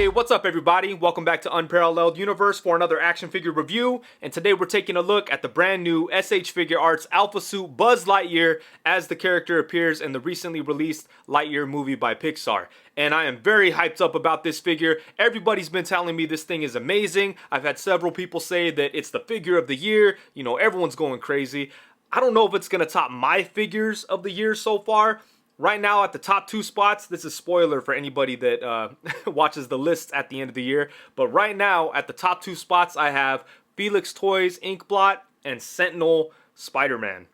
Hey, what's up everybody? Welcome back to Unparalleled Universe for another action figure review. And today we're taking a look at the brand new S.H.Figuarts Alpha Suit Buzz Lightyear as the character appears in the recently released Lightyear movie by Pixar. And I am very hyped up about this figure. Everybody's been telling me this thing is amazing. I've had several people say that it's the figure of the year. You know, everyone's going crazy. I don't know if it's going to top my figures of the year so far. Right now at the top two spots, this is spoiler for anybody that watches the lists at the end of the year, but right now at the top two spots I have Felix Toys Inkblot and Sentinel Spider-Man.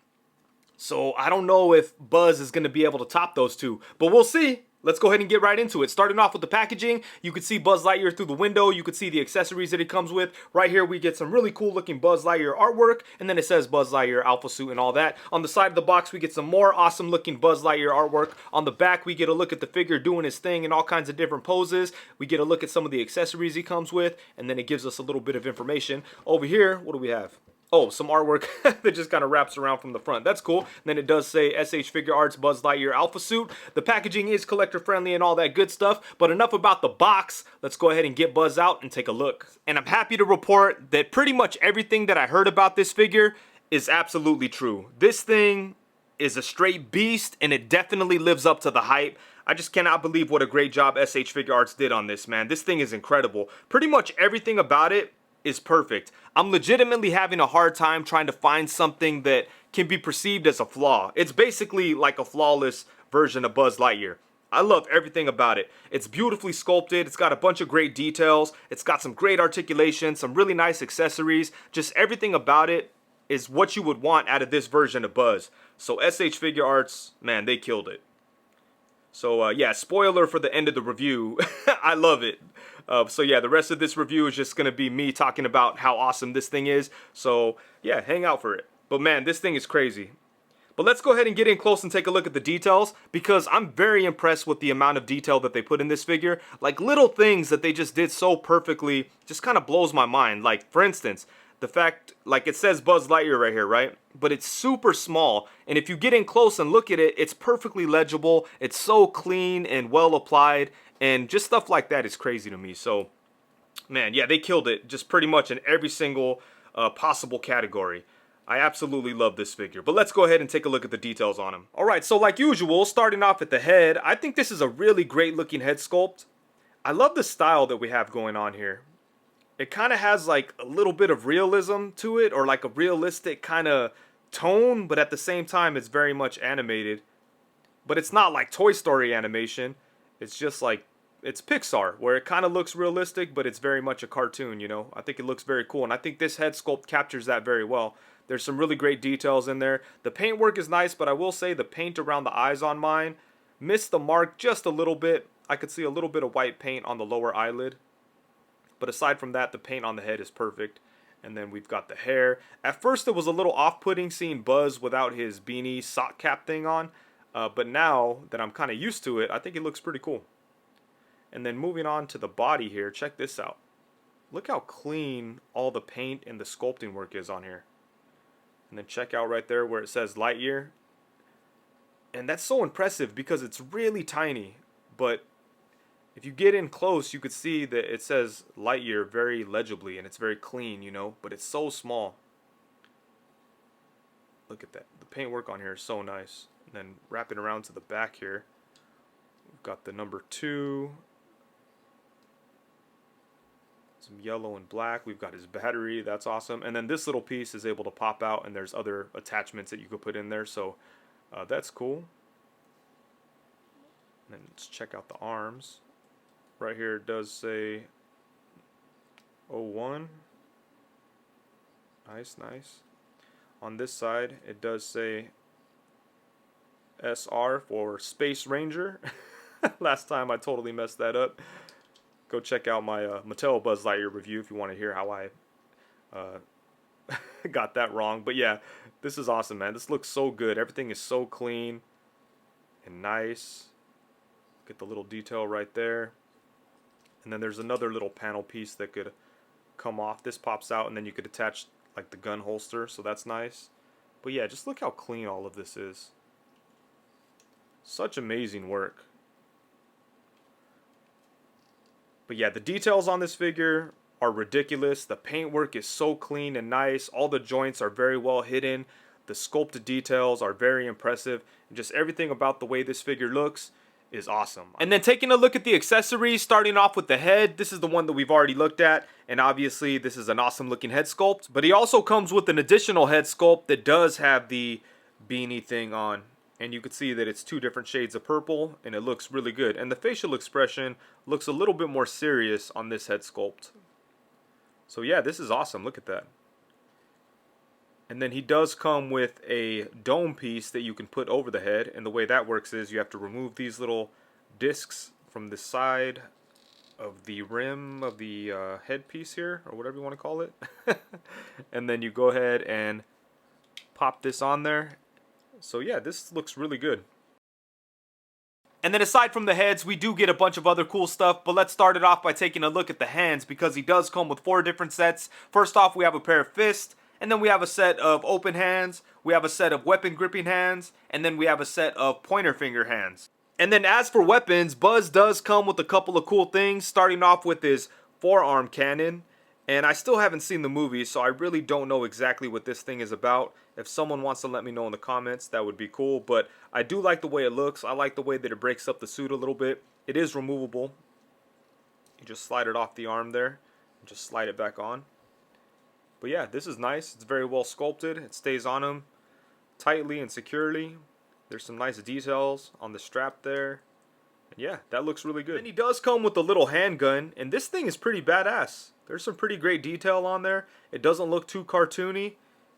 So I don't know if Buzz is going to be able to top those two, but we'll see. Let's go ahead and get right into it. Starting off with the packaging, you can see Buzz Lightyear through the window. You can see the accessories that it comes with. Right here, we get some really cool looking Buzz Lightyear artwork, and then it says Buzz Lightyear Alpha Suit and all that. On the side of the box, we get some more awesome looking Buzz Lightyear artwork. On the back, we get a look at the figure doing his thing in all kinds of different poses. We get a look at some of the accessories he comes with, and then it gives us a little bit of information. Over here, what do we have? Oh, some artwork that just kind of wraps around from the front. That's cool. And then it does say S.H.Figuarts Buzz Lightyear Alpha Suit. The packaging is collector friendly and all that good stuff. But enough about the box. Let's go ahead and get Buzz out and take a look. And I'm happy to report that pretty much everything that I heard about this figure is absolutely true. This thing is a straight beast and it definitely lives up to the hype. I just cannot believe what a great job S.H.Figuarts did on this, man. This thing is incredible. Pretty much everything about it is perfect. I'm legitimately having a hard time trying to find something that can be perceived as a flaw. It's basically like a flawless version of Buzz Lightyear. I love everything about it. It's beautifully sculpted. It's got a bunch of great details. It's got some great articulation, some really nice accessories. Just everything about it is what you would want out of this version of Buzz. So S.H.Figuarts, man, they killed it. So yeah, spoiler for the end of the review. I love it. So yeah, the rest of this review is just going to be me talking about how awesome this thing is. So yeah, hang out for it. But man, this thing is crazy. But let's go ahead and get in close and take a look at the details, because I'm very impressed with the amount of detail that they put in this figure. Like little things that they just did so perfectly just kind of blows my mind. Like for instance, the fact, like it says Buzz Lightyear right here, right? But it's super small, and if you get in close and look at it, it's perfectly legible. It's so clean and well applied, and just stuff like that is crazy to me. So, man, yeah, they killed it just pretty much in every single possible category. I absolutely love this figure. But let's go ahead and take a look at the details on him. Alright, so like usual, starting off at the head, I think this is a really great looking head sculpt. I love the style that we have going on here. It kind of has like a little bit of realism to it, or like a realistic kind of tone, but at the same time it's very much animated. But it's not like Toy Story animation. It's just like, it's Pixar, where it kind of looks realistic, but it's very much a cartoon, you know? I think it looks very cool, and I think this head sculpt captures that very well. There's some really great details in there. The paintwork is nice, but I will say the paint around the eyes on mine missed the mark just a little bit. I could see a little bit of white paint on the lower eyelid. But aside from that, the paint on the head is perfect. And then we've got the hair. At first, it was a little off-putting seeing Buzz without his beanie sock cap thing on. But now that I'm kind of used to it, I think it looks pretty cool. And then moving on to the body here, check this out. Look how clean all the paint and the sculpting work is on here. And then check out right there where it says Lightyear. And that's so impressive because it's really tiny. But if you get in close, you could see that it says Lightyear very legibly, and it's very clean, you know, but it's so small. Look at that. The paintwork on here is so nice. And then wrapping around to the back here, we've got the number 2. Some yellow and black. We've got his battery. That's awesome. And then this little piece is able to pop out, and there's other attachments that you could put in there. So that's cool. And then let's check out the arms. Right here it does say 01. Nice, nice. On this side it does say SR for Space Ranger. Last time I totally messed that up. Go check out my Mattel Buzz Lightyear review if you want to hear how I got that wrong. But yeah, this is awesome, man. This looks so good. Everything is so clean and nice. Get the little detail right there. And then there's another little panel piece that could come off. This pops out, and then you could attach like the gun holster, so that's nice. But yeah, just look how clean all of this is. Such amazing work. But yeah, the details on this figure are ridiculous. The paintwork is so clean and nice. All the joints are very well hidden. The sculpted details are very impressive. And just everything about the way this figure looks is awesome. And then taking a look at the accessories, starting off with the head. This is the one that we've already looked at. And obviously this is an awesome looking head sculpt. But he also comes with an additional head sculpt that does have the beanie thing on. And you can see that it's 2 different shades of purple, and it looks really good. And the facial expression looks a little bit more serious on this head sculpt. So yeah, this is awesome. Look at that. And then he does come with a dome piece that you can put over the head. And the way that works is you have to remove these little discs from the side of the rim of the headpiece here, or whatever you want to call it. And then you go ahead and pop this on there. So yeah, this looks really good. And then aside from the heads, we do get a bunch of other cool stuff, but let's start it off by taking a look at the hands, because he does come with 4 different sets. First off, we have a pair of fists, and then we have a set of open hands, we have a set of weapon gripping hands, and then we have a set of pointer finger hands. And then as for weapons, Buzz does come with a couple of cool things, starting off with his forearm cannon. And I still haven't seen the movie, so I really don't know exactly what this thing is about. If someone wants to let me know in the comments, that would be cool. But I do like the way it looks. I like the way that it breaks up the suit a little bit. It is removable. You just slide it off the arm there and just slide it back on. But yeah, this is nice. It's very well sculpted. It stays on him tightly and securely. There's some nice details on the strap there. And yeah, that looks really good. And he does come with a little handgun, and this thing is pretty badass. There's some pretty great detail on there. It doesn't look too cartoony,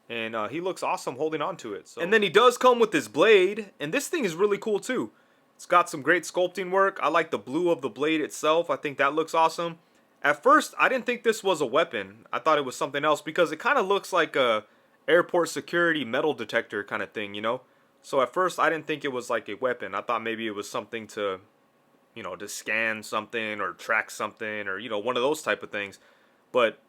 and he looks awesome holding on to it. So. And then he does come with his blade, and this thing is really cool too. It's got some great sculpting work. I like the blue of the blade itself. I think that looks awesome. At first, I didn't think this was a weapon. I thought it was something else because it kind of looks like a airport security metal detector kind of thing, you know? So at first, I didn't think it was like a weapon. I thought maybe it was something to, you know, to scan something or track something or, you know, one of those type of things. But,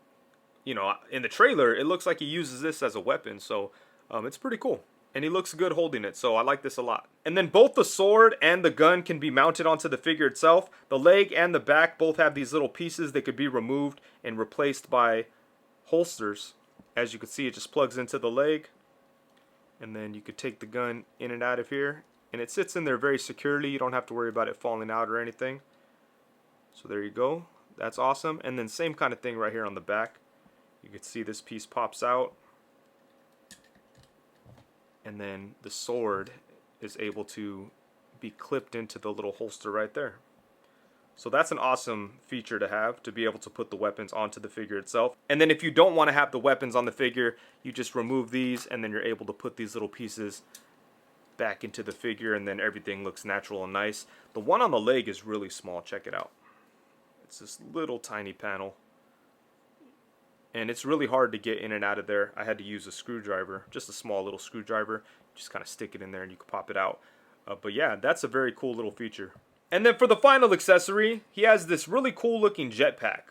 you know, in the trailer, it looks like he uses this as a weapon. So it's pretty cool. And he looks good holding it. So I like this a lot. And then both the sword and the gun can be mounted onto the figure itself. The leg and the back both have these little pieces that could be removed and replaced by holsters. As you can see, it just plugs into the leg. And then you could take the gun in and out of here. And it sits in there very securely. You don't have to worry about it falling out or anything. So there you go. That's awesome. And then same kind of thing right here on the back. You can see this piece pops out. And then the sword is able to be clipped into the little holster right there. So that's an awesome feature to have, to be able to put the weapons onto the figure itself. And then if you don't want to have the weapons on the figure, you just remove these and then you're able to put these little pieces back into the figure, and then everything looks natural and nice. The one on the leg is really small. Check it out. It's this little tiny panel. And it's really hard to get in and out of there. I had to use a screwdriver, just a small little screwdriver. Just kind of stick it in there and you can pop it out. But yeah, that's a very cool little feature. And then for the final accessory, he has this really cool looking jetpack.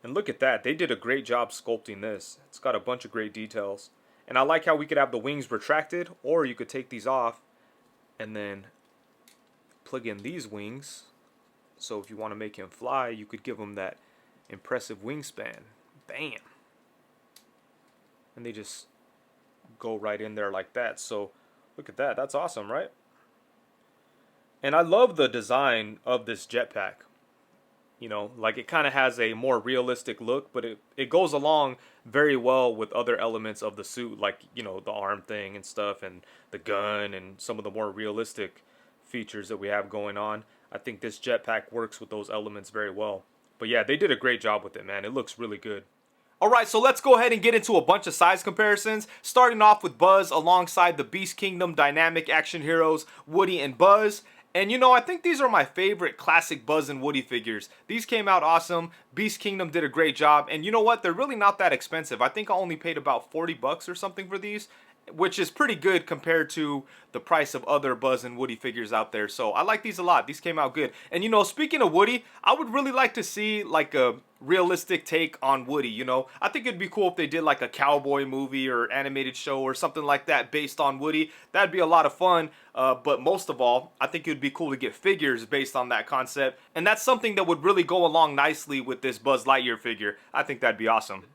And look at that. They did a great job sculpting this. It's got a bunch of great details. And I like how we could have the wings retracted, or you could take these off and then plug in these wings. So if you want to make him fly, you could give him that impressive wingspan. Bam! And they just go right in there like that. So look at that. That's awesome, right? And I love the design of this jetpack. You know, like it kind of has a more realistic look, but it goes along very well with other elements of the suit, like, you know, the arm thing and stuff, and the gun, and some of the more realistic features that we have going on. I think this jetpack works with those elements very well. But yeah, they did a great job with it, man. It looks really good. Alright, so let's go ahead and get into a bunch of size comparisons, starting off with Buzz alongside the Beast Kingdom dynamic action heroes, Woody and Buzz. And you know, I think these are my favorite classic Buzz and Woody figures. These came out awesome. Beast Kingdom did a great job. And you know what? They're really not that expensive. I think I only paid about 40 bucks or something for these. which is pretty good compared to the price of other Buzz and Woody figures out there. So I like these a lot. These came out good. And you know, speaking of Woody, I would really like to see like a realistic take on Woody, you know. I think it'd be cool if they did like a cowboy movie or animated show or something like that based on Woody. That'd be a lot of fun. But most of all, I think it'd be cool to get figures based on that concept. And that's something that would really go along nicely with this Buzz Lightyear figure. I think that'd be awesome.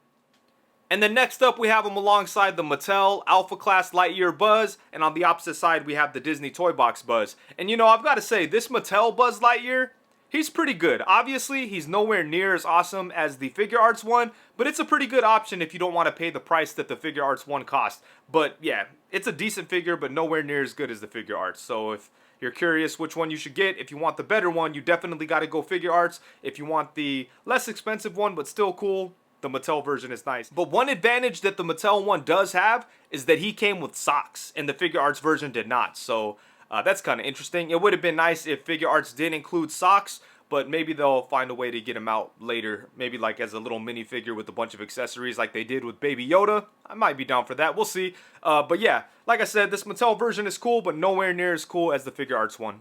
And then next up, we have him alongside the Mattel Alpha Class Lightyear Buzz, and on the opposite side, we have the Disney Toy Box Buzz. And you know, I've got to say, this Mattel Buzz Lightyear, he's pretty good. Obviously, he's nowhere near as awesome as the Figuarts one, but it's a pretty good option if you don't want to pay the price that the Figuarts one cost. But yeah, it's a decent figure, but nowhere near as good as the Figuarts. So if you're curious which one you should get, if you want the better one, you definitely got to go Figuarts. If you want the less expensive one, but still cool, the Mattel version is nice. But one advantage that the Mattel one does have is that he came with socks, and the Figuarts version did not. So that's kind of interesting. It would have been nice if Figuarts did include socks, but maybe they'll find a way to get him out later. Maybe like as a little minifigure with a bunch of accessories like they did with Baby Yoda. I might be down for that. We'll see. But yeah, like I said, this Mattel version is cool, but nowhere near as cool as the Figuarts one.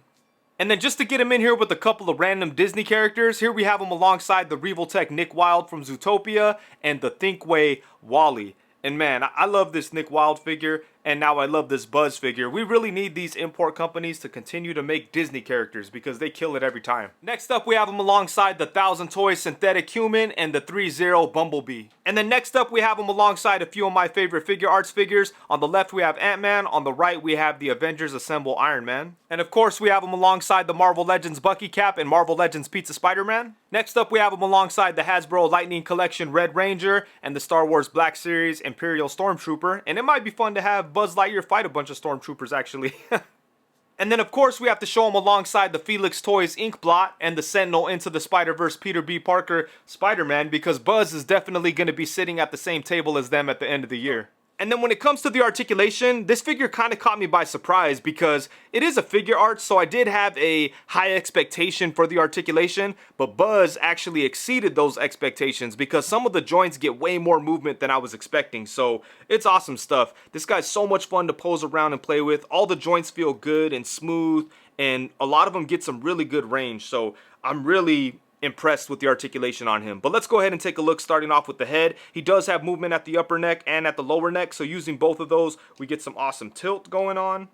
And then just to get him in here with a couple of random Disney characters, here we have him alongside the Revoltech Nick Wilde from Zootopia and the Thinkway Wally. And man, I love this Nick Wilde figure, and now I love this Buzz figure. We really need these import companies to continue to make Disney characters because they kill it every time. Next up, we have him alongside the 1000 Toy Synthetic Human and the 3-0 Bumblebee. And then next up, we have him alongside a few of my favorite Figuarts figures. On the left, we have Ant-Man. On the right, we have the Avengers Assemble Iron Man. And of course, we have him alongside the Marvel Legends Bucky Cap and Marvel Legends Pizza Spider-Man. Next up, we have him alongside the Hasbro Lightning Collection Red Ranger and the Star Wars Black Series Imperial Stormtrooper. And it might be fun to have Buzz Lightyear fight a bunch of Stormtroopers, actually. And then, of course, we have to show him alongside the Felix Toys Ink Blot and the Sentinel Into the Spider-Verse Peter B. Parker Spider-Man, because Buzz is definitely going to be sitting at the same table as them at the end of the year. And then when it comes to the articulation, this figure kind of caught me by surprise because it is a figure art, so I did have a high expectation for the articulation, but Buzz actually exceeded those expectations because some of the joints get way more movement than I was expecting, so it's awesome stuff. This guy's so much fun to pose around and play with. All the joints feel good and smooth, and a lot of them get some really good range, so I'm really impressed with the articulation on him. But let's go ahead and take a look, starting off with the head. He does have movement at the upper neck and at the lower neck, so using both of those, we get some awesome tilt going on.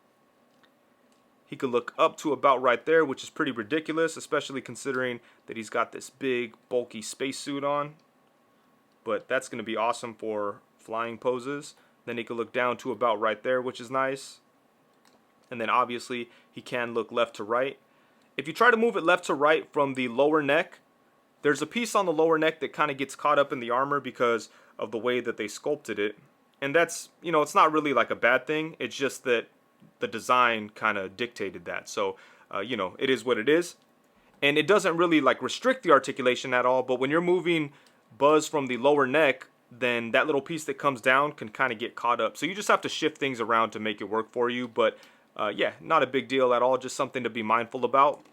He could look up to about right there, which is pretty ridiculous, especially considering that he's got this big, bulky spacesuit on. But that's going to be awesome for flying poses. Then he could look down to about right there, which is nice. And then obviously, he can look left to right. If you try to move it left to right from the lower neck, there's a piece on the lower neck that kind of gets caught up in the armor because of the way that they sculpted it. And that's, you know, it's not really like a bad thing. It's just that the design kind of dictated that. So, you know, it is what it is. And it doesn't really like restrict the articulation at all. But when you're moving Buzz from the lower neck, then that little piece that comes down can kind of get caught up. So you just have to shift things around to make it work for you. But yeah, not a big deal at all, just something to be mindful about.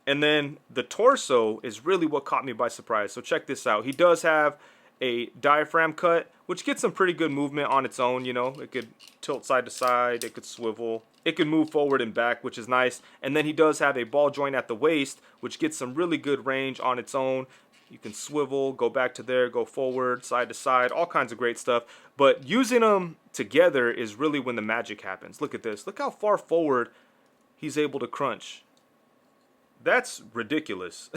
And then the torso is really what caught me by surprise. So check this out. He does have a diaphragm cut, which gets some pretty good movement on its own, you know. It could tilt side to side, it could swivel, it could move forward and back, which is nice. And then he does have a ball joint at the waist, which gets some really good range on its own. You can swivel, go back to there, go forward, side to side, all kinds of great stuff. But using them together is really when the magic happens. Look at this. Look how far forward he's able to crunch. That's ridiculous.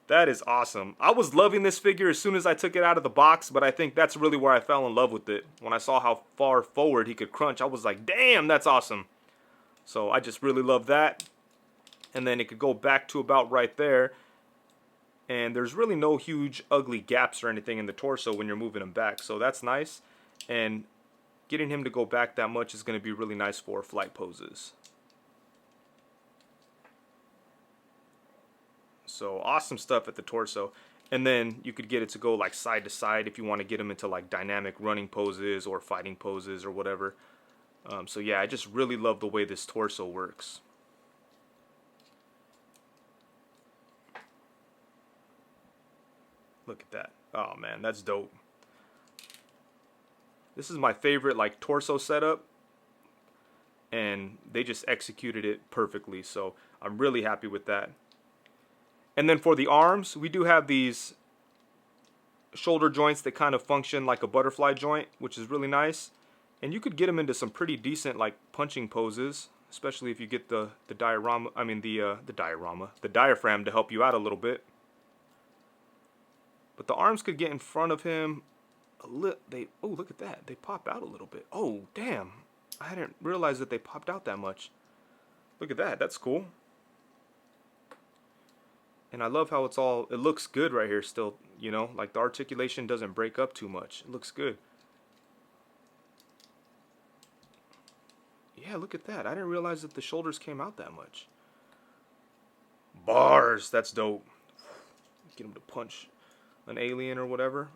That is awesome. I was loving this figure as soon as I took it out of the box, but I think that's really where I fell in love with it. When I saw how far forward he could crunch, I was like, damn, that's awesome. So I just really love that. And then it could go back to about right there. And there's really no huge ugly gaps or anything in the torso when you're moving him back. So that's nice. And getting him to go back that much is going to be really nice for flight poses. So awesome stuff at the torso. And then you could get it to go like side to side if you want to get him into like dynamic running poses or fighting poses or whatever. So yeah, I just really love the way this torso works. Look at that. Oh man, that's dope. This is my favorite like torso setup, and they just executed it perfectly. So I'm really happy with that. And then for the arms, we do have these shoulder joints that kind of function like a butterfly joint, which is really nice. And you could get them into some pretty decent like punching poses, especially if you get the diorama. I mean the diaphragm to help you out a little bit. But the arms could get in front of him a little. Oh, look at that! They pop out a little bit. Oh, damn! I didn't realize that they popped out that much. Look at that. That's cool. And I love how it looks good right here still, you know, like the articulation doesn't break up too much. It looks good. Yeah, look at that. I didn't realize that the shoulders came out that much. Bars, that's dope. Get him to punch an alien or whatever.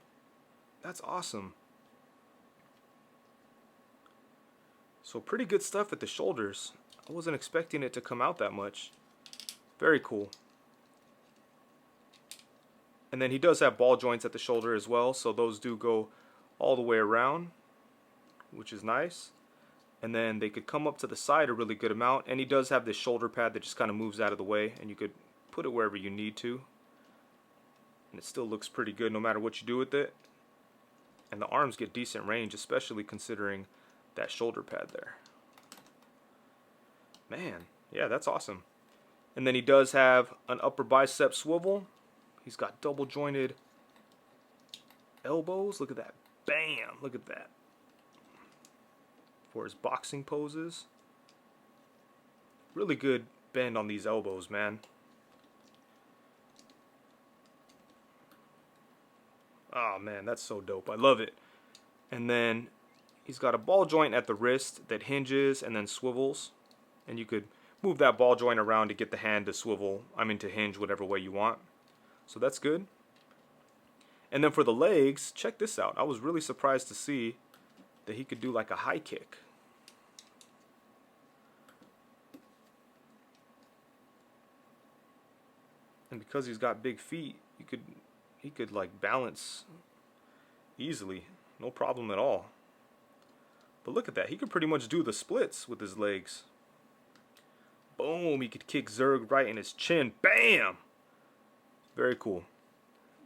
That's awesome. So pretty good stuff at the shoulders. I wasn't expecting it to come out that much. Very cool. And then he does have ball joints at the shoulder as well, so those do go all the way around, which is nice. And then they could come up to the side a really good amount, and he does have this shoulder pad that just kind of moves out of the way, and you could put it wherever you need to. And it still looks pretty good no matter what you do with it. And the arms get decent range, especially considering that shoulder pad there. Man, yeah, that's awesome. And then he does have an upper bicep swivel. He's got double jointed elbows. Look at that. Bam! Look at that. For his boxing poses. Really good bend on these elbows, man. Oh man, that's so dope. I love it. And then he's got a ball joint at the wrist that hinges and then swivels. And you could move that ball joint around to get the hand to swivel, to hinge whatever way you want. So that's good. And then for the legs, check this out. I was really surprised to see that he could do like a high kick. And because he's got big feet, he could like balance easily, no problem at all. But look at that, he could pretty much do the splits with his legs. Boom, he could kick Zurg right in his chin. Bam! Very cool.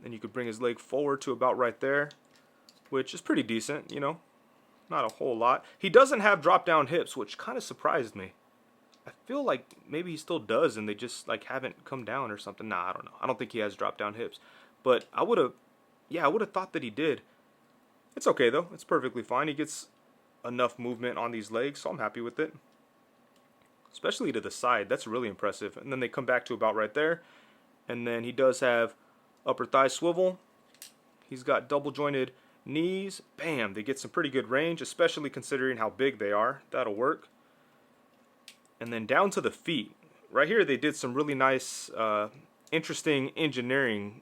Then you could bring his leg forward to about right there, which is pretty decent, you know. Not a whole lot. He doesn't have drop down hips, which kind of surprised me. I feel like maybe he still does and they just like haven't come down or something. Nah, I don't know. I don't think he has drop down hips. But I would have thought that he did. It's okay though. It's perfectly fine. He gets enough movement on these legs, so I'm happy with it. Especially to the side. That's really impressive. And then they come back to about right there. And then he does have upper thigh swivel. He's got double jointed knees. Bam! They get some pretty good range, especially considering how big they are. That'll work. And then down to the feet. Right here they did some really nice, interesting engineering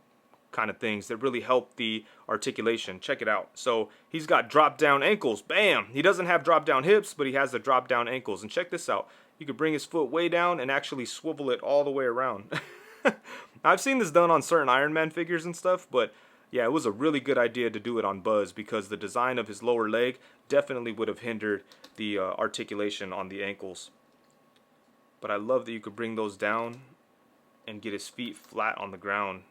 kind of things that really help the articulation. Check it out. So he's got drop down ankles. Bam! He doesn't have drop down hips, but he has the drop down ankles. And check this out. You could bring his foot way down and actually swivel it all the way around. I've seen this done on certain Iron Man figures and stuff, but yeah, it was a really good idea to do it on Buzz because the design of his lower leg definitely would have hindered the articulation on the ankles. But I love that you could bring those down and get his feet flat on the ground.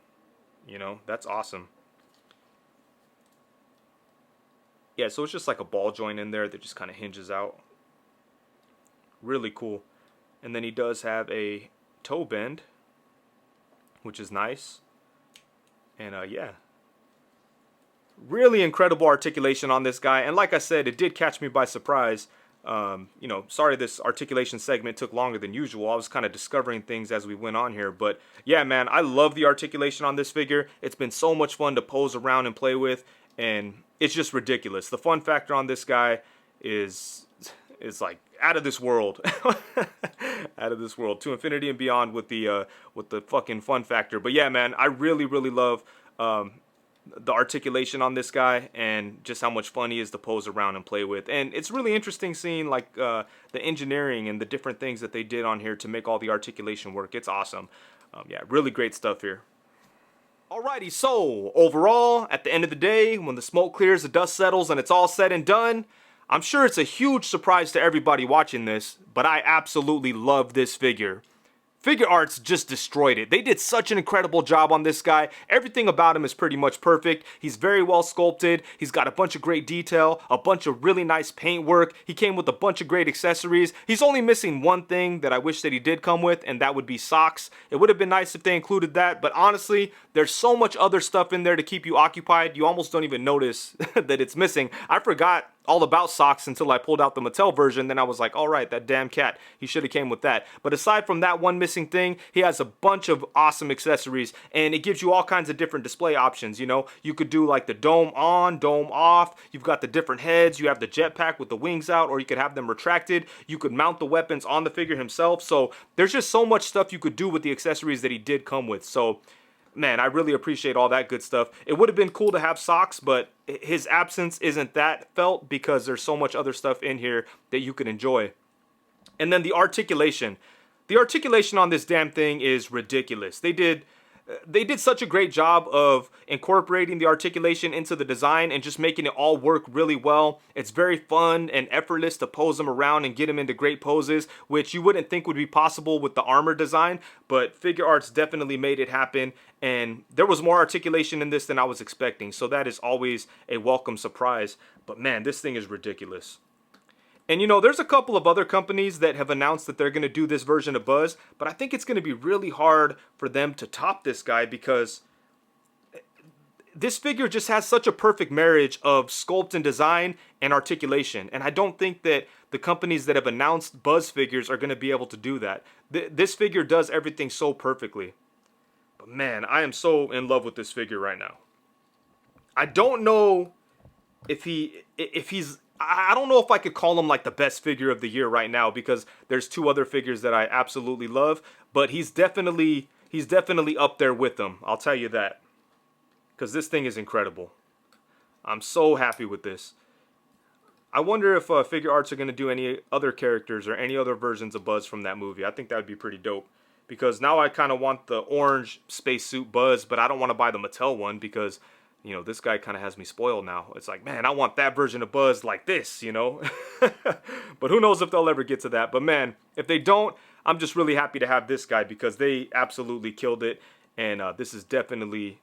You know, that's awesome. Yeah, so it's just like a ball joint in there that just kind of hinges out. Really cool. And then he does have a toe bend, which is nice. And yeah, really incredible articulation on this guy. And like I said, it did catch me by surprise. You know, sorry this articulation segment took longer than usual. I was kind of discovering things as we went on here. But yeah, man, I love the articulation on this figure. It's been so much fun to pose around and play with. And it's just ridiculous. The fun factor on this guy is like out of this world. Out of this world. To infinity and beyond with the fucking fun factor. But yeah, man, I really, really love the articulation on this guy and just how much fun he is to pose around and play with. And it's really interesting seeing like the engineering and the different things that they did on here to make all the articulation work. It's awesome. Yeah, really great stuff here. Alrighty, so overall, at the end of the day, when the smoke clears, the dust settles, and it's all said and done, I'm sure it's a huge surprise to everybody watching this, but I absolutely love this figure. Figuarts just destroyed it. They did such an incredible job on this guy. Everything about him is pretty much perfect. He's very well sculpted. He's got a bunch of great detail, a bunch of really nice paint work. He came with a bunch of great accessories. He's only missing one thing that I wish that he did come with, and that would be socks. It would have been nice if they included that, but honestly, there's so much other stuff in there to keep you occupied, you almost don't even notice that it's missing. I forgot all about socks until I pulled out the Mattel version. Then I was like, all right, that damn cat, he should have came with that. But aside from that one missing thing, he has a bunch of awesome accessories, and it gives you all kinds of different display options. You know, you could do like the dome on, dome off. You've got the different heads. You have the jetpack with the wings out, or you could have them retracted. You could mount the weapons on the figure himself. So there's just so much stuff you could do with the accessories that he did come with. So man, I really appreciate all that good stuff. It would have been cool to have socks, but his absence isn't that felt because there's so much other stuff in here that you can enjoy. And then the articulation. The articulation on this damn thing is ridiculous. They did such a great job of incorporating the articulation into the design and just making it all work really well. It's very fun and effortless to pose him around and get him into great poses, which you wouldn't think would be possible with the armor design, but Figuarts definitely made it happen, and there was more articulation in this than I was expecting, so that is always a welcome surprise. But man, this thing is ridiculous. And you know, there's a couple of other companies that have announced that they're going to do this version of Buzz, but I think it's going to be really hard for them to top this guy because this figure just has such a perfect marriage of sculpt and design and articulation. And I don't think that the companies that have announced Buzz figures are going to be able to do that. This figure does everything so perfectly. But man, I am so in love with this figure right now. I don't know if he's I don't know if I could call him like the best figure of the year right now because there's two other figures that I absolutely love, but he's definitely up there with them. I'll tell you that. Because this thing is incredible. I'm so happy with this. I wonder if Figuarts are going to do any other characters or any other versions of Buzz from that movie. I think that would be pretty dope. Because now I kind of want the orange spacesuit Buzz, but I don't want to buy the Mattel one because, you know, this guy kind of has me spoiled now. It's like, man, I want that version of Buzz like this, you know? But who knows if they'll ever get to that. But man, if they don't, I'm just really happy to have this guy because they absolutely killed it. And this is definitely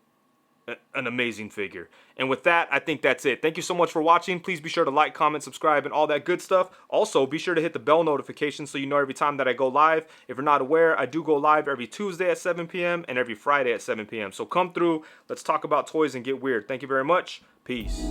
an amazing figure. And with that, I think that's it. Thank you so much for watching. Please be sure to like, comment, subscribe, and all that good stuff. Also, be sure to hit the bell notification so you know every time that I go live. If you're not aware, I do go live every Tuesday at 7 p.m. and every Friday at 7 p.m. So come through. Let's talk about toys and get weird. Thank you very much. Peace.